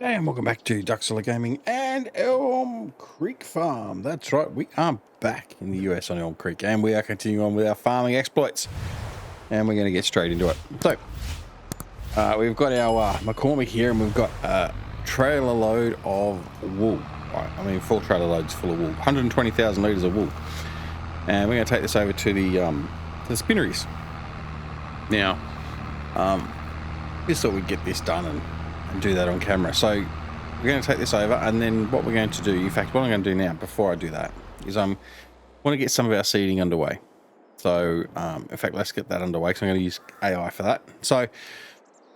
And welcome back to Duxilla Gaming and Elm Creek Farm. That's right, we are back in the US on Elm Creek and we are continuing on with our farming exploits. And we're going to get straight into it. So, we've got our McCormick here and we've got a trailer load of wool. I mean, full trailer loads full of wool. 120,000 litres of wool. And we're going to take this over to the spinneries. Now, just thought we'd get this done and do that on camera. So we're going to take this over, and then what we're going to do, in fact what I'm going to do now before I do that is I want to get some of our seeding underway. So in fact let's get that underway because I'm going to use AI for that. So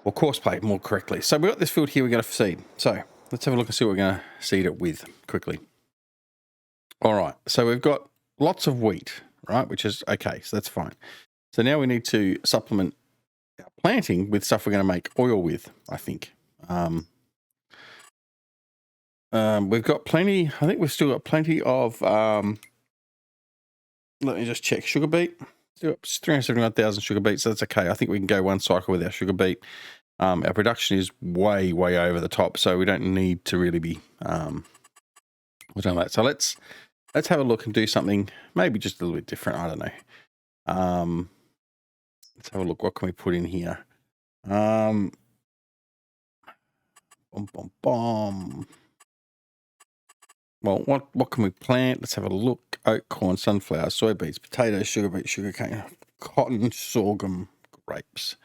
we'll course play more correctly. So we've got this field here we're going to seed. So let's have a look and see what we're going to seed it with quickly. All right, so we've got lots of wheat, right, which is okay, so that's fine. So now we need to supplement our planting with stuff we're going to make oil with, I think. We've got plenty. I think we've still got plenty of. Let me just check. Sugar beet. Still got 371,000 sugar beets. So that's okay. I think we can go one cycle with our sugar beet. Our production is way over the top, so we don't need to really be doing that. So let's have a look and do something maybe just a little bit different. I don't know. Let's have a look. What can we put in here? Well, what can we plant? Let's have a look. Oat, corn, sunflowers, soybeans, potatoes, sugar beet, sugar cane, cotton, sorghum, grapes.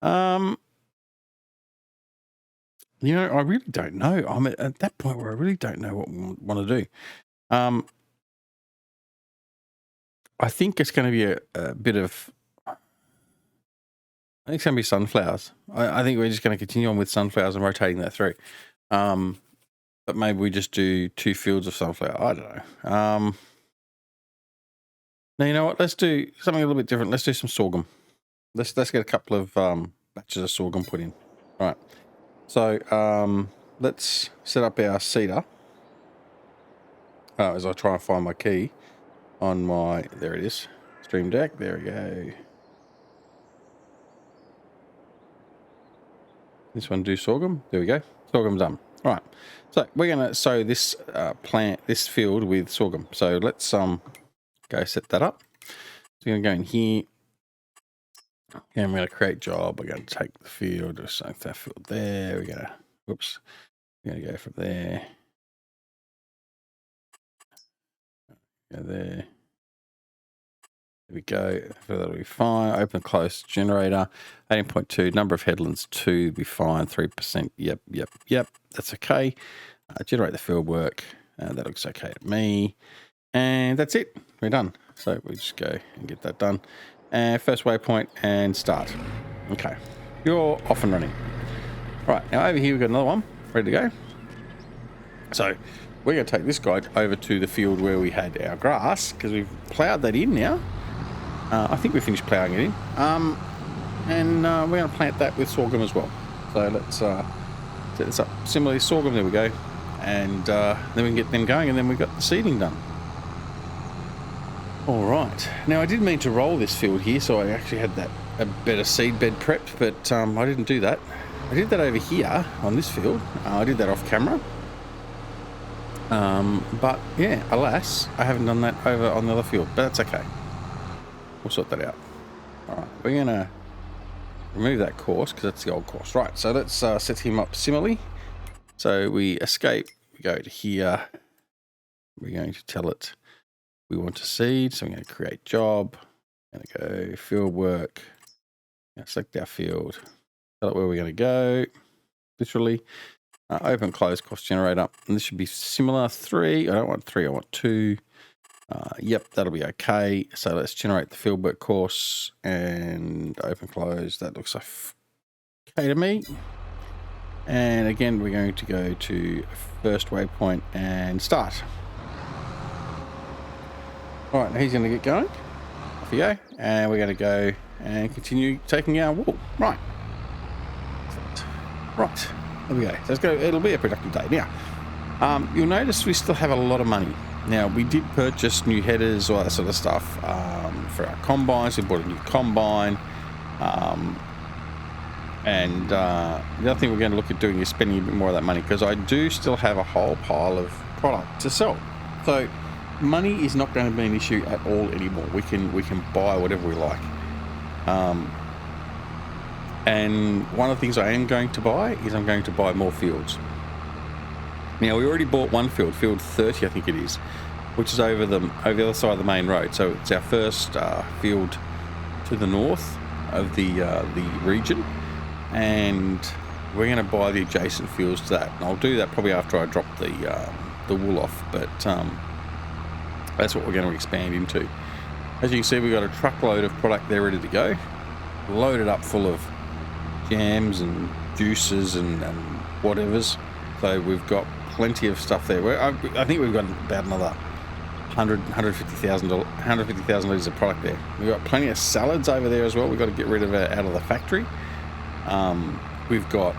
You know, I really don't know. I'm at that point where I really don't know what we want to do. I think it's going to be a bit of. I think it's going to be sunflowers. I think we're just going to continue on with sunflowers and rotating that through. But maybe we just do 2 fields of sunflower. I don't know. Now, you know what? Let's do something a little bit different. Let's do some sorghum. Let's get a couple of batches of sorghum put in. All right. So let's set up our seeder. As I try and find my key on my... There it is. Stream Deck. There we go. This one do sorghum. There we go. Sorghum's done. All right. So we're going to sow this this field with sorghum. So let's go set that up. So we're going to go in here. And we're going to create job. We're going to take the field, just like that field there. We're going to, whoops. We're going to go from there. Go there. There we go. That'll be fine. Open close generator. 18.2. Number of headlands 2 be fine. 3%. Yep. That's okay. Generate the field work. That looks okay to me. And that's it. We're done. So we just go and get that done. And first waypoint and start. Okay. You're off and running. All right. Now over here we've got another one ready to go. So we're going to take this guy over to the field where we had our grass because we've ploughed that in now. I think we finished ploughing it in. And we're going to plant that with sorghum as well. So let's set this up. Similarly, sorghum, there we go. And then we can get them going and then we've got the seeding done. All right. Now, I did mean to roll this field here, so I actually had a better seed bed prepped, but I didn't do that. I did that over here on this field. I did that off camera. But yeah, alas, I haven't done that over on the other field, but that's okay. We'll sort that out. All right, we're going to remove that course because that's the old course. Right, so let's set him up similarly. So we escape, we go to here. We're going to tell it we want to seed. So I'm going to create job. I'm going to go field work. Select our field. Tell it where we're going to go, literally. Open, close, course generator. And this should be similar. 3. I don't want 3, I want 2. Yep, that'll be okay. So let's generate the fieldwork course and open, close. That looks okay to me. And again, we're going to go to first waypoint and start. All right, now he's going to get going. Off you go. And we're going to go and continue taking our wool. Right. There we go. So it'll be a productive day. Now, you'll notice we still have a lot of money. Now, we did purchase new headers, all that sort of stuff for our combines. We bought a new combine. And the other thing we're going to look at doing is spending a bit more of that money, because I do still have a whole pile of product to sell. So money is not going to be an issue at all anymore. We can buy whatever we like. And one of the things I am going to buy is I'm going to buy more fields. Now, we already bought one field 30 I think it is, which is over the other side of the main road. So it's our first field to the north of the region, and we're going to buy the adjacent fields to that. And I'll do that probably after I drop the wool off, but that's what we're going to expand into. As you can see, we've got a truckload of product there ready to go, loaded up full of jams and juices and whatevers. So we've got plenty of stuff there. I think we've got about another 150,000 litres of product there. We've got plenty of salads over there as well. We've got to get rid of it out of the factory. We've got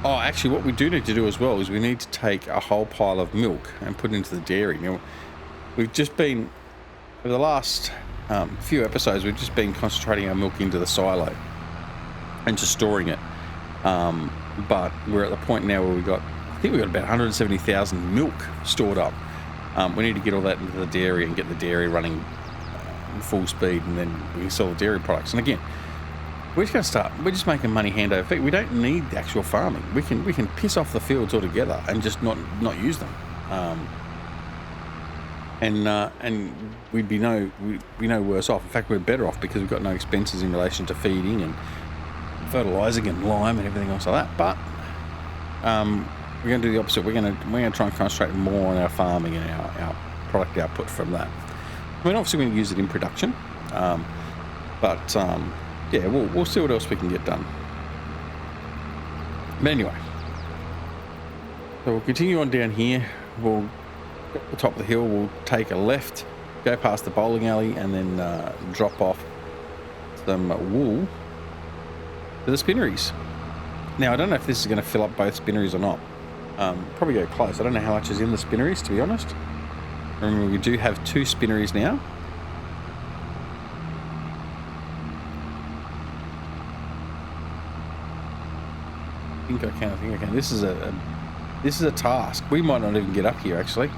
actually what we do need to do as well is we need to take a whole pile of milk and put it into the dairy. Now, we've just been, over the last few episodes, we've just been concentrating our milk into the silo and just storing it. But we're at the point now where I think we've got about 170,000 milk stored up. We need to get all that into the dairy and get the dairy running full speed, and then we can sell the dairy products. And again, we're just going to start. We're just making money hand over feet. We don't need the actual farming. We can piss off the fields altogether and just not use them. And we'd be no worse off. In fact, we're better off because we've got no expenses in relation to feeding and fertilizing and lime and everything else like that. But we're going to do the opposite. We're going to try and concentrate more on our farming and our product output from that. I mean, obviously we're going to use it in production, but yeah, we'll see what else we can get done. But anyway, so we'll continue on down here. We'll at the top of the hill. We'll take a left, go past the bowling alley, and then drop off some wool to the spinneries. Now, I don't know if this is going to fill up both spinneries or not. Probably go close. I don't know how much is in the spinneries, to be honest. Remember, we do have 2 spinneries now. I think I can. This is a task. We might not even get up here, actually.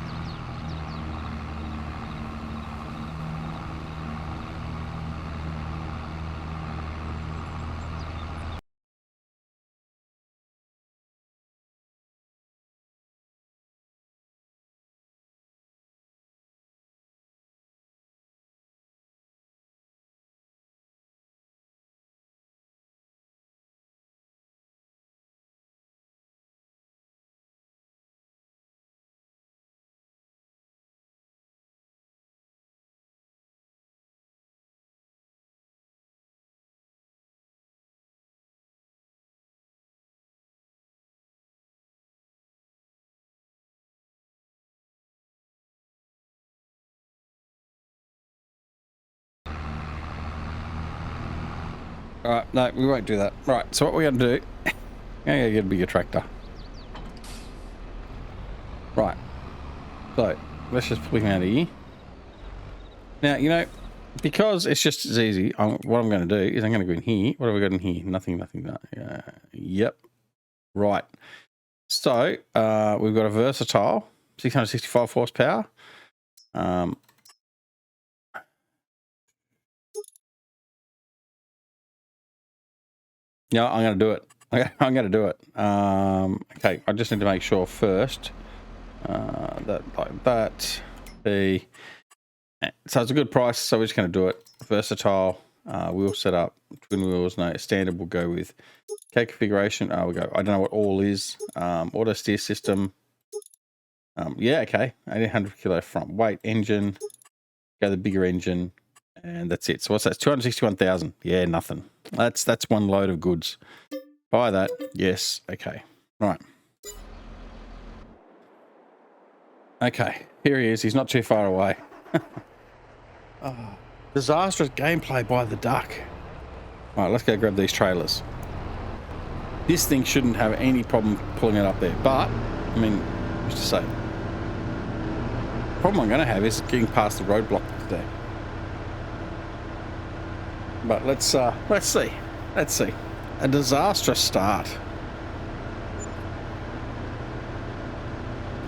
Alright, no, we won't do that. Right, so what we're going to do, I'm going to get a bigger tractor. Right, so let's just flick him out of here. Now, you know, because it's just as easy, what I'm going to do is I'm going to go in here. What have we got in here? Nothing. Yep. Right. So, we've got a versatile, 665 horsepower. Yeah, I'm going to do it. I'm going to do it. Okay, I just need to make sure first that like that. So it's a good price, so we're just going to do it. Versatile, wheel setup, twin wheels, no, standard we'll go with. Okay, configuration, we'll go, I don't know what all is. Auto steer system. Yeah, okay, 1800 kilo front weight, engine. Go the bigger engine. And that's it. So what's that? 261,000. Yeah, nothing. That's one load of goods. Buy that. Yes. Okay. Right. Okay. Here he is. He's not too far away. Disastrous gameplay by the duck. All right, let's go grab these trailers. This thing shouldn't have any problem pulling it up there. But, I mean, what's to say? The problem I'm going to have is getting past the roadblock there. But let's see. a disastrous start.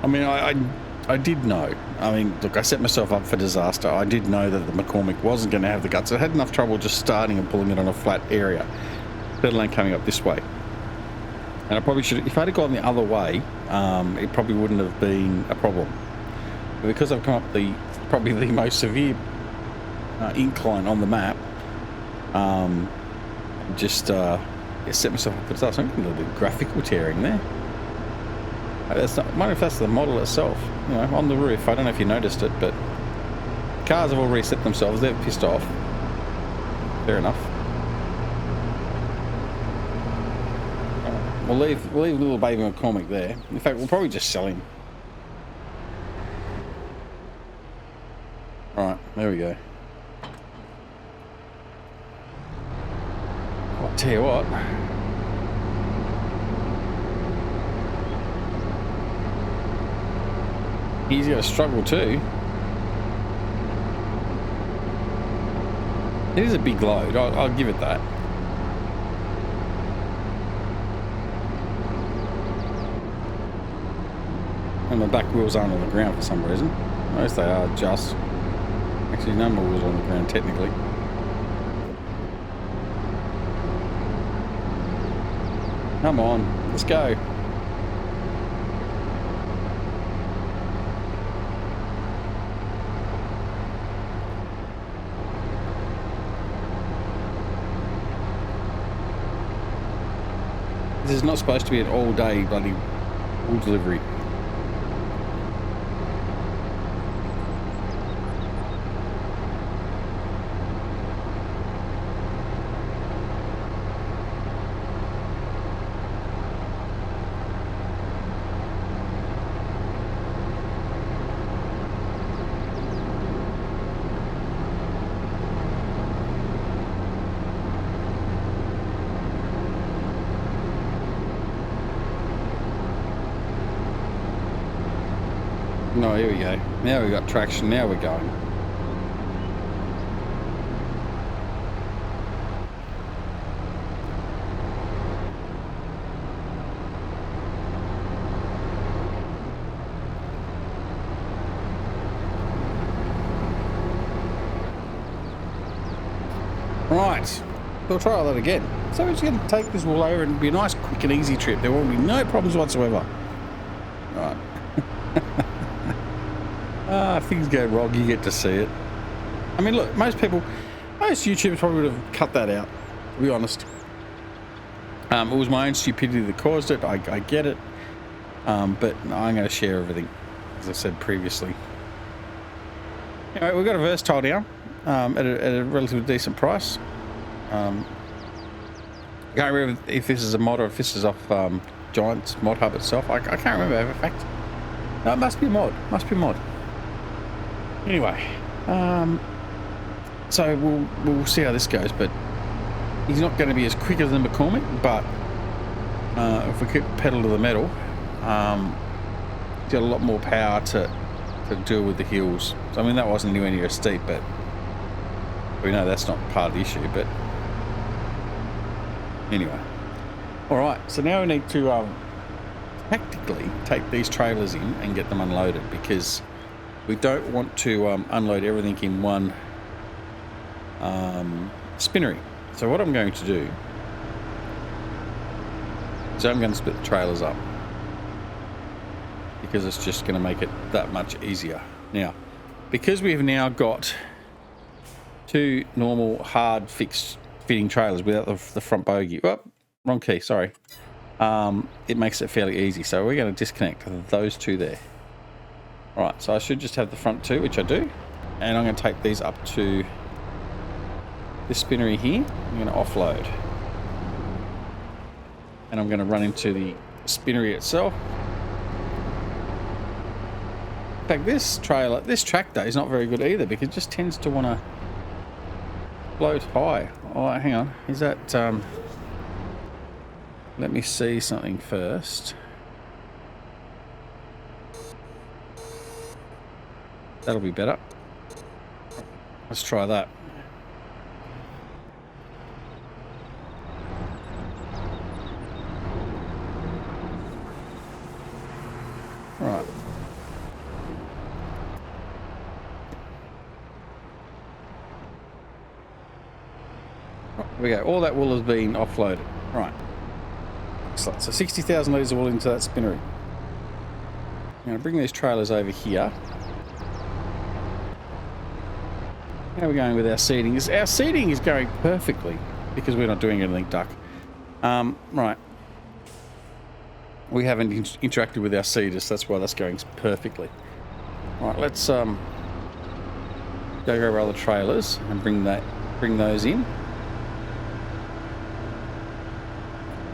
I mean, I did know. I mean, look, I set myself up for disaster. I did know that the McCormick wasn't going to have the guts. I had enough trouble just starting and pulling it on a flat area, let alone coming up this way. And I probably should, if I'd have gone the other way, it probably wouldn't have been a problem. But because I've come up probably the most severe incline on the map, just set myself up for disaster. I'm getting a little bit of graphical tearing there. That's not, I wonder if that's the model itself, you know, on the roof. I don't know if you noticed it, but cars have all reset themselves. They're pissed off. Fair enough. We'll leave little baby McCormick there. In fact, we'll probably just sell him. Right, there we go. I'll tell you what. He's going to struggle too. It is a big load, I'll give it that. And the back wheels aren't on the ground for some reason. Most they are just. Actually, none of the wheels on the ground technically. Come on, let's go. This is not supposed to be an all-day bloody wool delivery. No, here we go. Now we've got traction. Now we're going. Right. We'll try all that again. So we're just going to take this all over and be a nice, quick and easy trip. There will be no problems whatsoever. Right. Things go wrong, you get to see it. I mean, look, most YouTubers probably would have cut that out, to be honest. It was my own stupidity that caused it. I get it. But I'm going to share everything, as I said previously. Anyway, we've got a Versatile now at a relatively decent price. I can't remember if this is a mod or if this is off Giant's mod hub itself. I can't remember, in fact. No, it must be a mod. Must be a mod. Anyway, so we'll see how this goes, but he's not going to be as quick as the McCormick, but if we keep pedal to the metal, he's got a lot more power to deal with the hills. So, I mean, that wasn't anywhere near as steep, but we know that's not part of the issue, but anyway. Alright, so now we need to tactically take these trailers in and get them unloaded, because we don't want to unload everything in one spinnery. So what I'm going to do is I'm going to split the trailers up, because it's just going to make it that much easier. Now, because we've now got two normal hard fixed fitting trailers without the front bogie, oh, wrong key, sorry, it makes it fairly easy. So we're going to disconnect those two there. Alright, so I should just have the front two, which I do, and I'm going to take these up to this spinnery here. I'm going to offload, and I'm going to run into the spinnery itself. In fact, this tractor is not very good either, because it just tends to want to float high. Oh, hang on, is that let me see something first. That'll be better. Let's try that. Right. Here we go. All that wool has been offloaded. Right. Excellent. So 60,000 litres of wool into that spinnery. I'm going to bring these trailers over here. How are we going with our seeding? Our seeding is going perfectly because we're not doing anything, Duck. Right. We haven't interacted with our seeders. That's why that's going perfectly. Right. Let's go grab our other trailers and bring those in.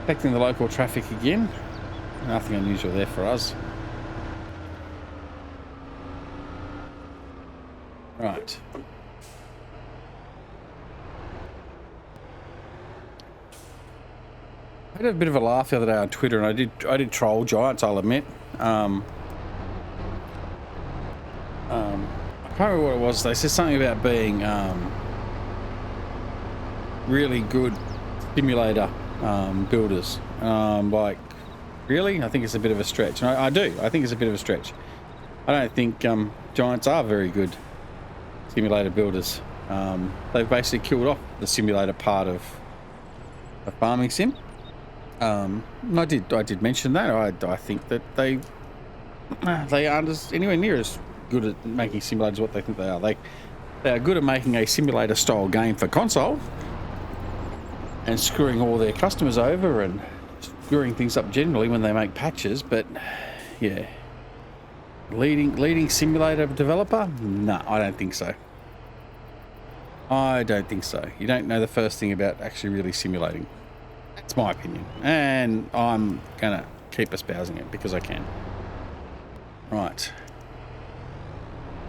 Affecting the local traffic again. Nothing unusual there for us. Right. I had a bit of a laugh the other day on Twitter, and I did troll Giants, I'll admit. I can't remember what it was. They said something about being really good simulator builders. Like, really? I think it's a bit of a stretch. And I do. I think it's a bit of a stretch. I don't think Giants are very good simulator builders. They've basically killed off the simulator part of a farming sim. I did mention that. I think that they aren't anywhere near as good at making simulators as what they think they are. They are good at making a simulator style game for console and screwing all their customers over and screwing things up generally when they make patches. But yeah, leading simulator developer? No, I don't think so. I don't think so. You don't know the first thing about actually really simulating. That's my opinion, and I'm gonna keep espousing it because I can. Right,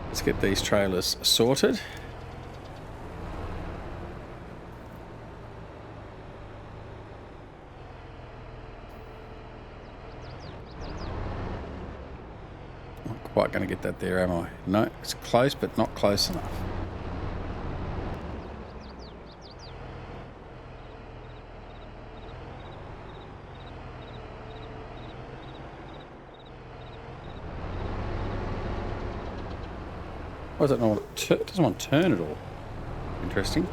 let's get these trailers sorted. Not quite gonna get that there, am I? No, it's close, but not close enough. Why does it not want to turn? It doesn't want to turn at all. Interesting.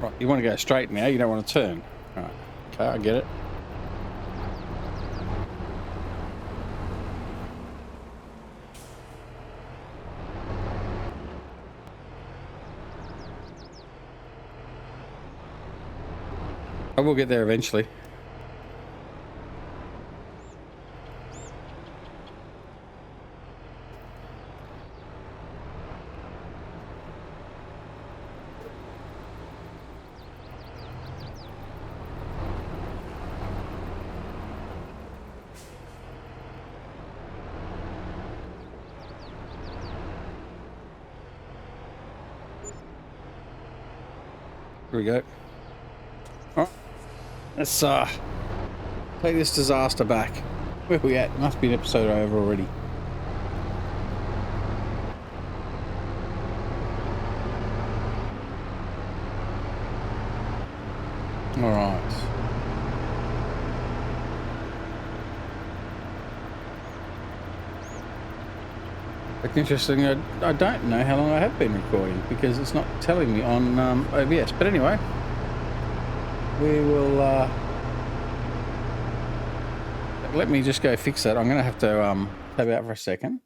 Right, you want to go straight now, you don't want to turn. Right, okay, I get it. I will get there eventually. Here we go. All right. Let's take this disaster back. Where are we at? Must be an episode over already. All right. It's interesting. I don't know how long I have been recording because it's not telling me on OBS. But anyway, we will. Let me just go fix that. I'm going to have to tab out for a second.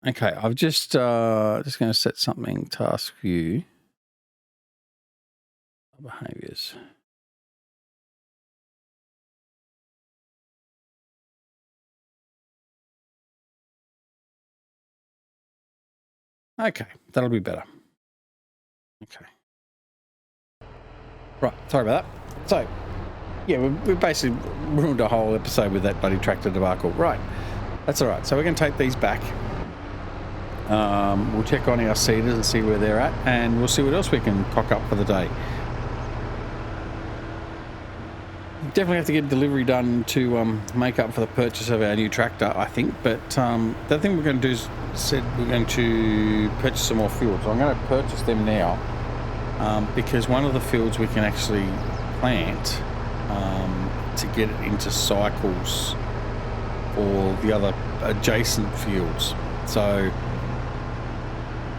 Okay, I've just going to set something task view behaviors. Okay, that'll be better. Okay. Right, sorry about that. So, yeah, we basically ruined a whole episode with that bloody tractor debacle. Right. That's all right. So we're going to take these back. We'll check on our seeders and see where they're at, and we'll see what else we can cock up for the day. Definitely have to get delivery done to make up for the purchase of our new tractor, I think. But the thing we're going to do is we're going to purchase some more fields. So I'm going to purchase them now because one of the fields we can actually plant to get it into cycles or the other adjacent fields. So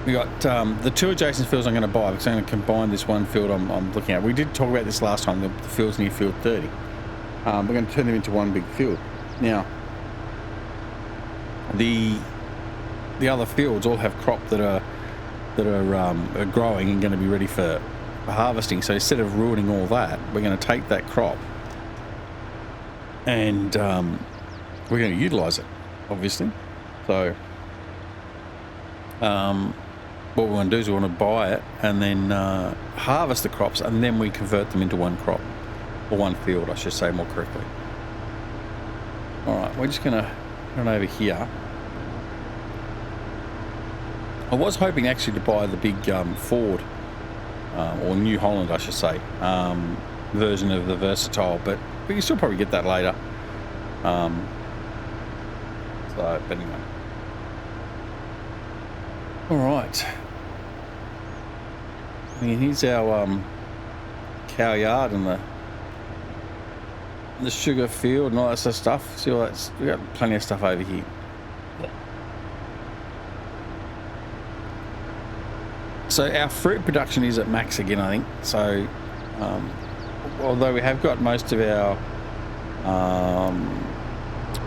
we got the 2 adjacent fields I'm going to buy because I'm going to combine this one field I'm looking at. We did talk about this last time, the fields near field 30. We're going to turn them into one big field. Now, the other fields all have crop that are growing and going to be ready for harvesting. So instead of ruining all that, we're going to take that crop and we're going to utilize it, obviously. So what we want to do is we want to buy it and then harvest the crops, and then we convert them into one crop, or one field, I should say more correctly. All right, we're just going to run over here. I was hoping actually to buy the big Ford, or New Holland, I should say, version of the Versatile, but we can still probably get that later. But anyway. All right. I mean, here's our cow yard and the sugar field and all that sort of stuff. See all that? We got plenty of stuff over here. So our fruit production is at max again, I think. So although we have got most of our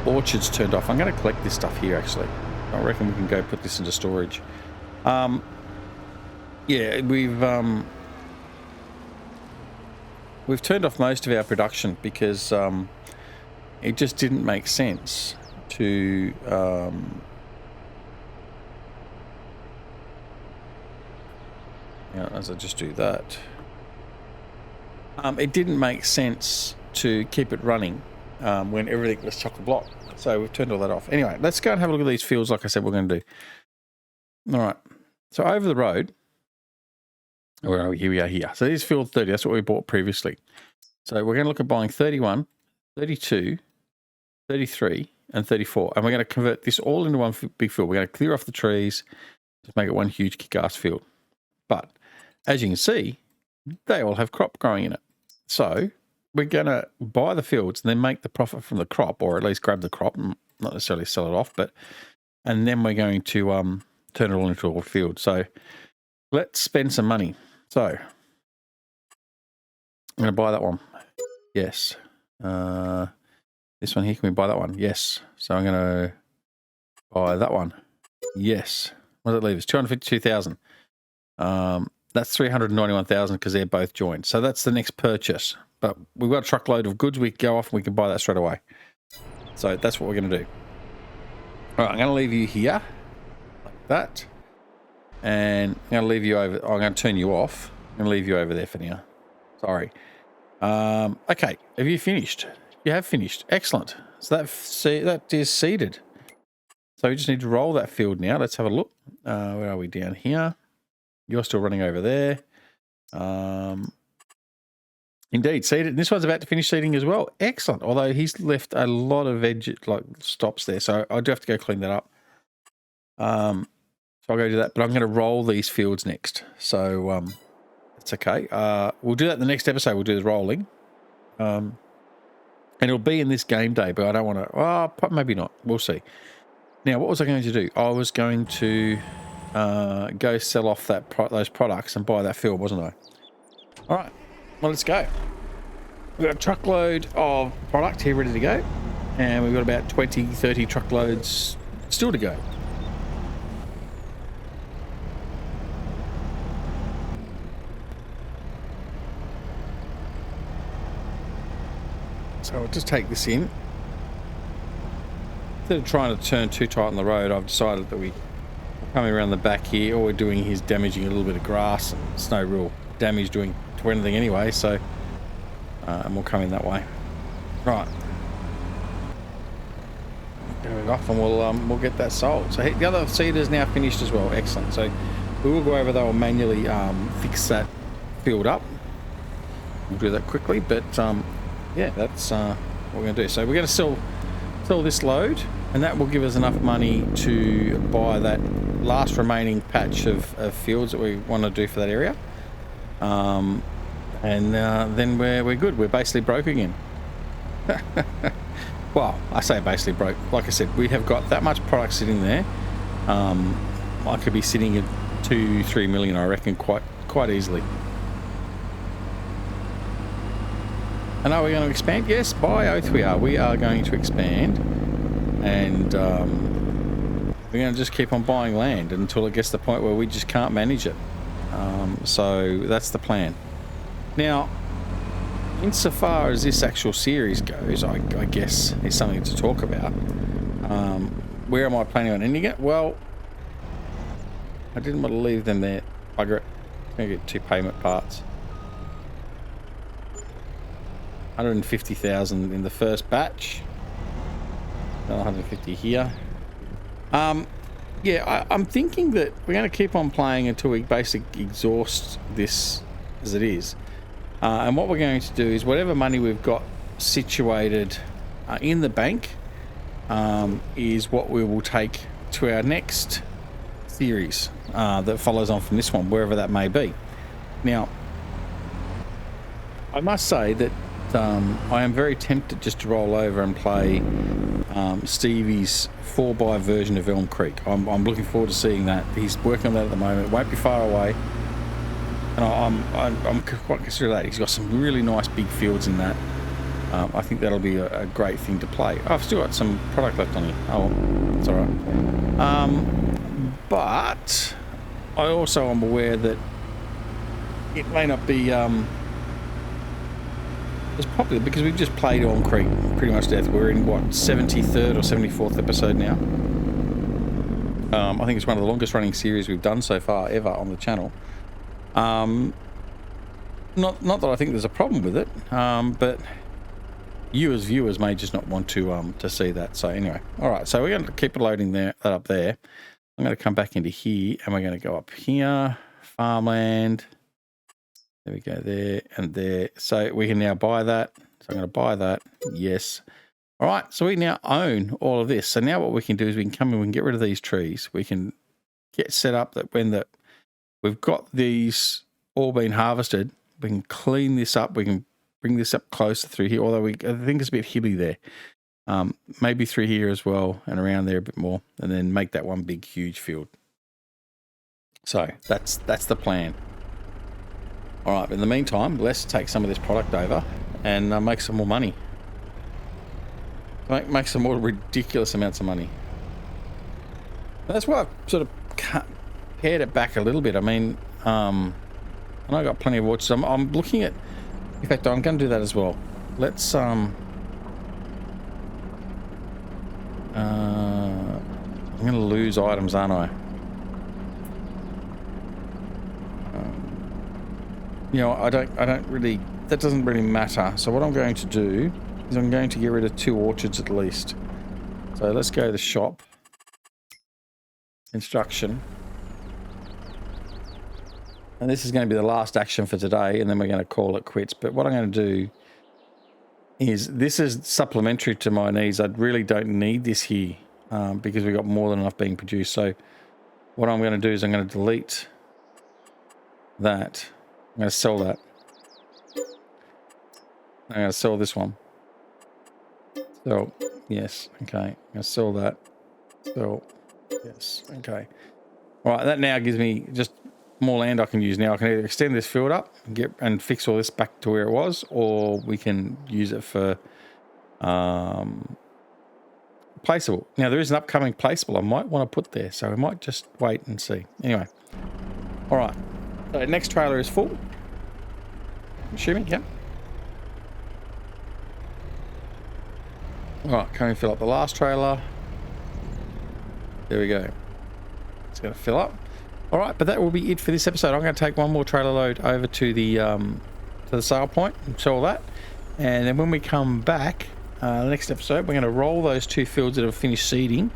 orchards turned off, I'm going to collect this stuff here actually. I reckon we can go put this into storage. Yeah, we've turned off most of our production because it just didn't make sense to as I just do that, it didn't make sense to keep it running when everything was chock-a-block. So we've turned all that off. Anyway, let's go and have a look at these fields like I said we're going to do. All right. So over the road, where are we? Here we are here. So this is field 30. That's what we bought previously. So we're going to look at buying 31, 32, 33, and 34. And we're going to convert this all into one big field. We're going to clear off the trees, just make it one huge kick-ass field. But as you can see, they all have crop growing in it. So we're going to buy the fields and then make the profit from the crop, or at least grab the crop, and not necessarily sell it off, and then we're going to turn it all into a field. So let's spend some money. So I'm going to buy that one. Yes. This one here, can we buy that one? Yes. So I'm going to buy that one. Yes. What does it leave us? 252,000. That's 391,000 because they're both joined. So that's the next purchase. But we've got a truckload of goods. We can go off and we can buy that straight away. So that's what we're going to do. All right, I'm going to leave you here like that. And I'm going to leave you over. I'm going to turn you off. I'm going to leave you over there for now. Sorry. Okay. Have you finished? You have finished. Excellent. So that is seeded. So we just need to roll that field now. Let's have a look. Where are we? Down here. You're still running over there. Indeed, seeded. This one's about to finish seeding as well. Excellent. Although he's left a lot of stops there, so I do have to go clean that up. So I'll go do that. But I'm going to roll these fields next. So it's okay. We'll do that in the next episode. We'll do the rolling. And it'll be in this game day, but I don't want to. Well, maybe not. We'll see. Now, what was I going to do? I was going to go sell off those products and buy that field, wasn't I? All right. Well, let's go. We've got a truckload of product here ready to go. And we've got about 20, 30 truckloads still to go. So I'll just take this in. Instead of trying to turn too tight on the road, I've decided that we're coming around the back here. All we're doing here is damaging a little bit of grass. And it's no real damage doing to anything anyway, so and we'll come in that way. Right. off, and we'll get that sold. So the other seeder is now finished as well. Excellent. So we will go over there and manually fix that field up. We'll do that quickly, but yeah, that's what we're going to do. So we're going to sell this load, and that will give us enough money to buy that last remaining patch of fields that we want to do for that area. And then we're good. We're basically broke again. Well, I say basically broke. Like I said, we have got that much product sitting there. I could be sitting at 2-3 million, I reckon, quite easily. And are we going to expand? Yes, by oath we are. We are going to expand, and we're going to just keep on buying land until it gets to the point where we just can't manage it. So that's the plan. Now, insofar as this actual series goes, I guess is something to talk about. Where am I planning on ending it? Well, I didn't want to leave them there. Bugger it. I'm going to get 2 payment parts. 150,000 in the first batch. Another 150 here. Yeah, I'm thinking that we're going to keep on playing until we basically exhaust this as it is. And what we're going to do is whatever money we've got situated in the bank is what we will take to our next series that follows on from this one, wherever that may be. Now, I must say that I am very tempted just to roll over and play Stevie's 4x version of Elm Creek. I'm looking forward to seeing that. He's working on that at the moment. It won't be far away. And I'm quite considerate of that. He's got some really nice big fields in that. I think that'll be a great thing to play. Oh, I've still got some product left on here. Oh, well, that's alright. But I also am aware that it may not be... it's probably because we've just played Elm Creek pretty much to death. We're in, what, 73rd or 74th episode now. I think it's one of the longest running series we've done so far ever on the channel. Not that I think there's a problem with it, but you as viewers may just not want to see that. So anyway, all right. So we're going to keep loading that up there. I'm going to come back into here, and we're going to go up here, farmland. There we go, there and there. So we can now buy that. So I'm going to buy that. Yes. All right. So we now own all of this. So now what we can do is we can come in, we can get rid of these trees. We can get set up that when we've got these all been harvested, we can clean this up. We can bring this up closer through here. Although I think it's a bit hilly there. Maybe through here as well and around there a bit more, and then make that one big, huge field. So that's the plan. All right, but in the meantime, let's take some of this product over and make some more money. Make some more ridiculous amounts of money. That's why I've sort of pared it back a little bit. I mean, and I've got plenty of watches. I'm looking at... In fact, I'm going to do that as well. Let's... I'm going to lose items, aren't I? You know, I don't really, that doesn't really matter. So what I'm going to do is I'm going to get rid of 2 orchards at least. So let's go to the shop. Instruction. And this is going to be the last action for today, and then we're going to call it quits. But what I'm going to do is, this is supplementary to my needs. I really don't need this here because we've got more than enough being produced. So what I'm going to do is I'm going to delete that. I'm going to sell that. I'm going to sell this one. So, yes, okay. I'm going to sell that. So, yes, okay. All right, that now gives me just more land I can use now. I can either extend this field up and fix all this back to where it was, or we can use it for placeable. Now, there is an upcoming placeable I might want to put there, so we might just wait and see. Anyway, all right. So next trailer is full. Assuming, yeah. All right, can we fill up the last trailer? There we go. It's going to fill up. All right, but that will be it for this episode. I'm going to take one more trailer load over to the sale point and sell that, and then when we come back, the next episode, we're going to roll those 2 fields that have finished seeding,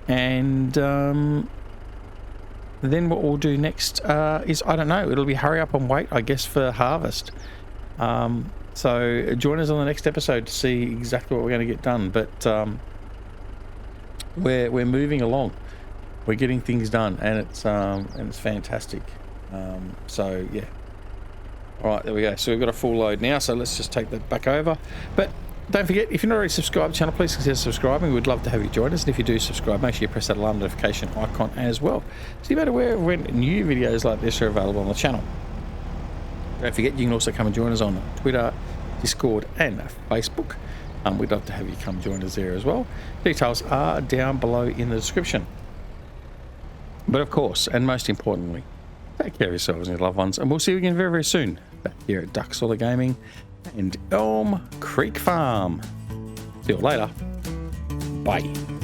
and then what we'll do next is, I don't know, it'll be hurry up and wait, I guess, for harvest. So join us on the next episode to see exactly what we're going to get done. But we're moving along. We're getting things done, and it's fantastic. So yeah. All right, there we go. So we've got a full load now. So let's just take that back over. But don't forget, if you're not already subscribed to the channel, please consider subscribing. We'd love to have you join us. And if you do subscribe, make sure you press that alarm notification icon as well, so you're aware of when new videos like this are available on the channel. Don't forget, you can also come and join us on Twitter, Discord, and Facebook. We'd love to have you come join us there as well. Details are down below in the description. But of course, and most importantly, take care of yourselves and your loved ones, and we'll see you again very, very soon back here at Duck Solar Gaming and Elm Creek Farm. See you later. Bye.